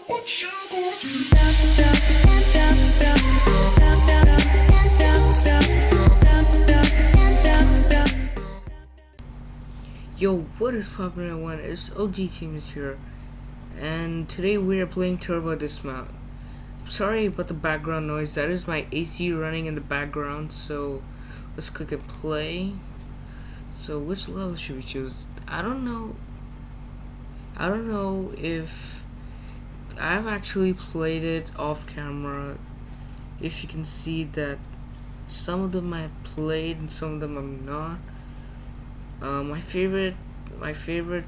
Yo, what is poppin' at one? It's OG TMas here, and today we are playing Turbo Dismount. Sorry about the background noise, that is my AC running in the background, so let's click and play. So which level should we choose? I don't know if I've actually played it off camera. If you can see that some of them I've played and some of them I'm not. My favorite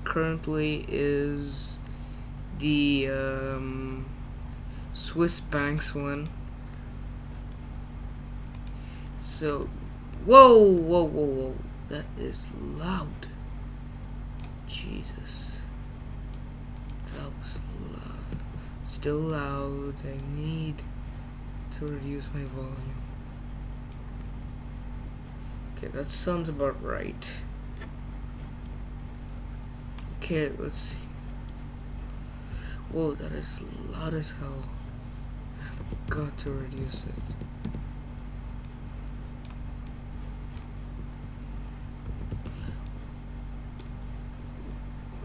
currently is the Swiss Banks one. So, whoa, that is loud. Jesus, that was loud. Still loud. I need to reduce my volume. Okay, that sounds about right. Okay, let's see. Whoa, that is loud as hell. I've got to reduce it.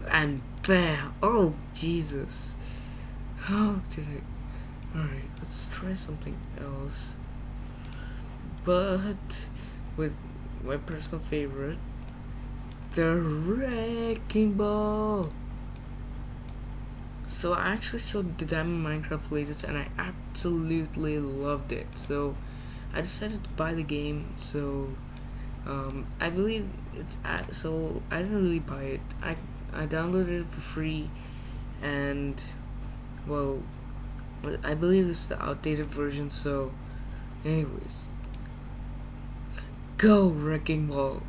And bam! Oh, Jesus. How did I... Alright, let's try something else. But with my personal favorite, the wrecking ball. So I actually saw the Diamond Minecraft playlist and I absolutely loved it. So I decided to buy the game. So I believe it's so I didn't really buy it. I downloaded it for free, and well, I believe this is the outdated version. So, anyways, go wrecking ball.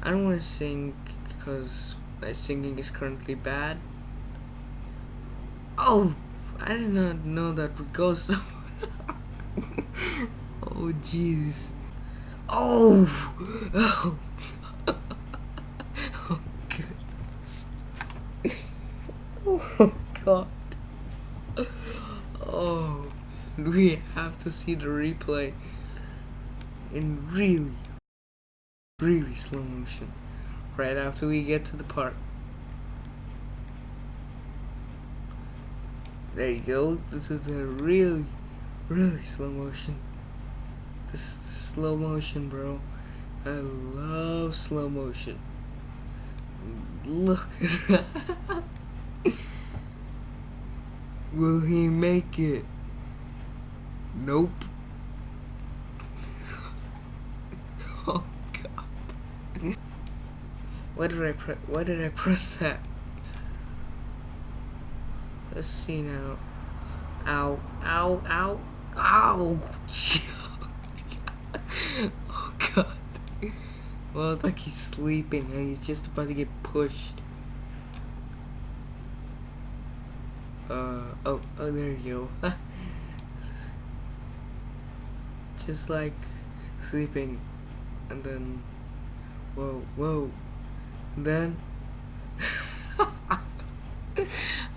I don't want to sing because my singing is currently bad. Oh, I did not know that would go so. Oh, jeez. Oh, oh, oh, goodness. Oh, God. Oh, we have to see the replay in really slow motion right after we get to the part. There you go. This is a really slow motion. This is the slow motion, bro. I love slow motion. Look at that. Will he make it? Nope. Oh, God. Why did I press that? Let's see now. Ow. Oh, God. Well, it's like he's sleeping and he's just about to get pushed. Oh, there you go. Just like sleeping, and then, whoa, and then,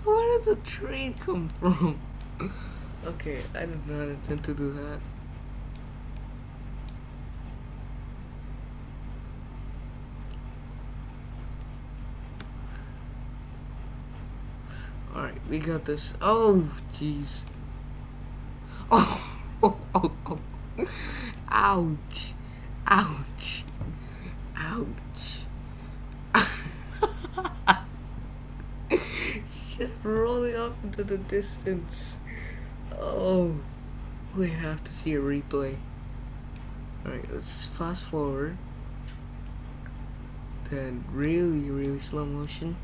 where did the train come from? Okay, I did not intend to do that. Alright, we got this. Oh, jeez. Oh. Ouch. Just rolling off into the distance. Oh, we have to see a replay. Alright, let's fast forward. Then really slow motion.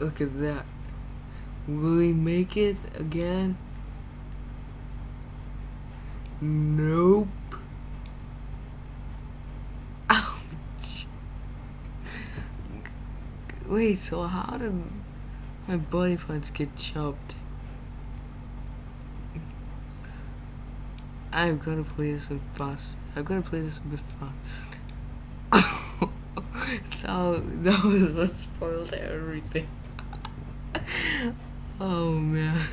Look at that. Will he make it again? Nope. Ouch. Wait, so how did my body parts get chopped? I've got to play this in fast. I've got to play this a bit fast. That was what spoiled everything. Oh man.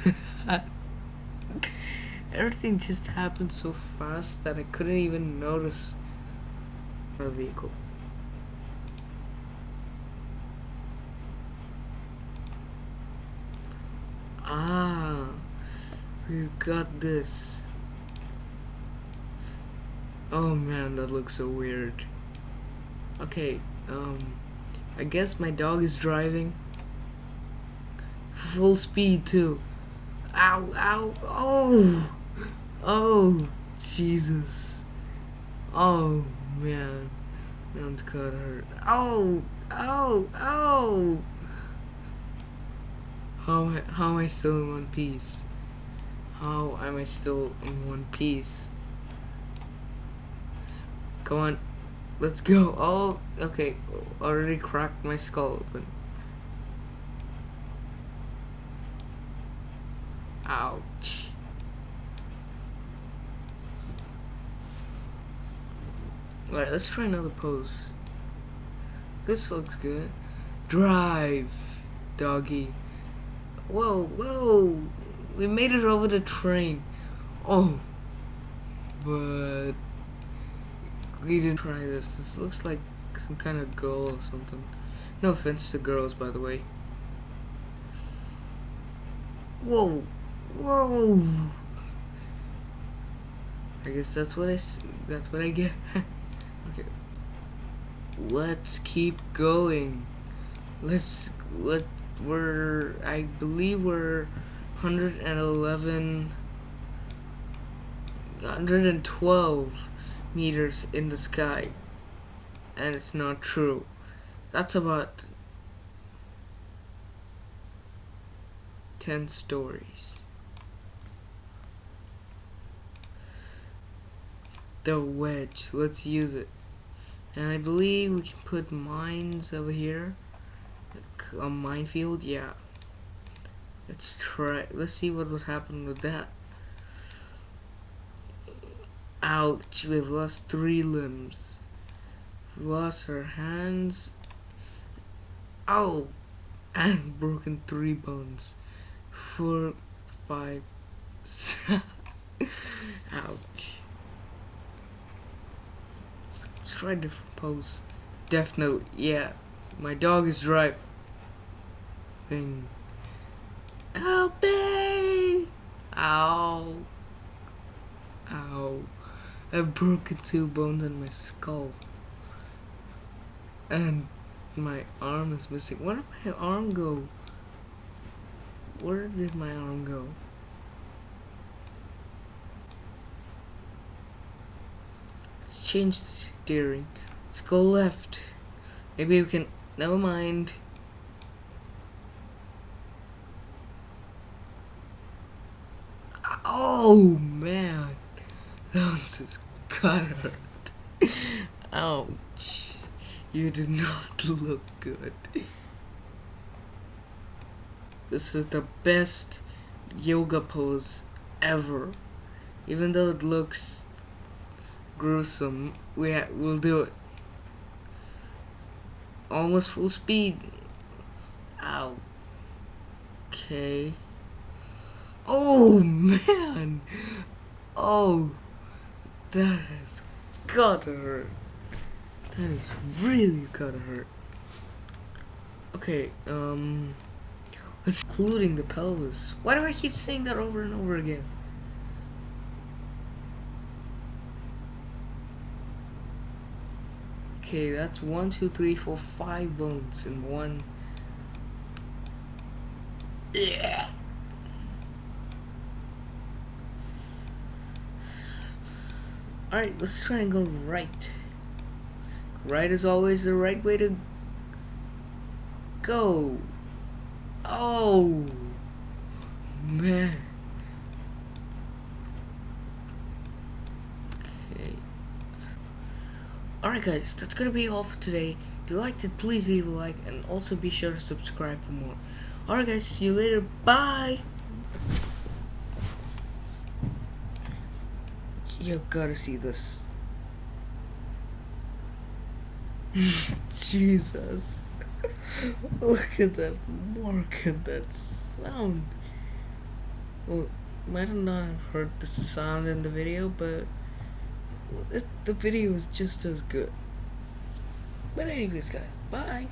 Everything just happened so fast that I couldn't even notice our vehicle. Ah, we got this. Oh man, that looks so weird. Okay, I guess my dog is driving. Full speed too. Ow, ow, oh! Oh, Jesus. Oh, man. Now it's got hurt. Oh, oh, oh! How am I still in one piece? How am I still in one piece? Come on, let's go. Oh, okay. Already cracked my skull open. Ouch. Alright, let's try another pose. This looks good. Drive, doggy. Whoa, whoa. We made it over the train. Oh. But we didn't try this. This looks like some kind of girl or something. No offense to girls, by the way. Whoa. Whoa. I guess that's what I get. Okay. Let's keep going. I believe we're 112 meters in the sky, and it's not true. That's about 10 stories. The wedge, let's use it. And I believe we can put mines over here. Like a minefield, yeah. Let's try. Let's see what would happen with that. Ouch, we've lost 3 limbs. We've lost our hands. Oh, and broken 3 bones. 4, 5, 6. Ouch. Let's try a different pose. Definitely, yeah. My dog is driving. Help me! Ow. Ow. I've broken 2 bones in my skull. And my arm is missing. Where did my arm go? Where did my arm go? Let's change the steering. Let's go left. Maybe we can. Never mind. Oh man, that just got hurt. Ouch. You did not look good. This is the best yoga pose ever. Even though it looks gruesome, we'll do it. Almost full speed. Ow. Okay. Oh man. Oh, that has gotta hurt. That is really gotta hurt. Okay, let's including the pelvis. Why do I keep saying that over and over again? Okay, that's 1, 2, 3, 4, 5 bones in one. Yeah. Alright, let's try and go right. Right is always the right way to go. Oh man. Okay. Alright guys, that's gonna be all for today. If you liked it, please leave a like and also be sure to subscribe for more. Alright guys, see you later. Bye. You gotta see this. Jesus. Look at that mark, and that's sound. Well, might have not have heard the sound in the video, but the video is just as good. But anyways, guys, bye.